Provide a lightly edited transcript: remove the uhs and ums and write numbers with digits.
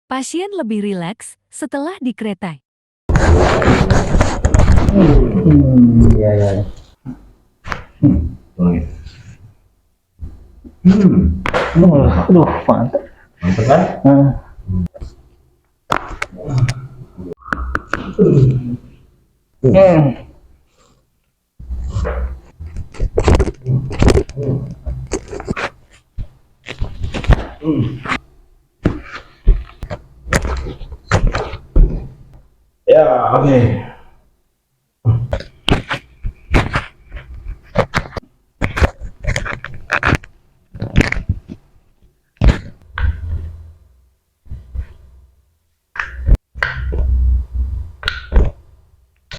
Pasien lebih rileks setelah di kereta. Iya, iya. Tuangin. Aduh, mantap. Mantap kan? Ya, oke.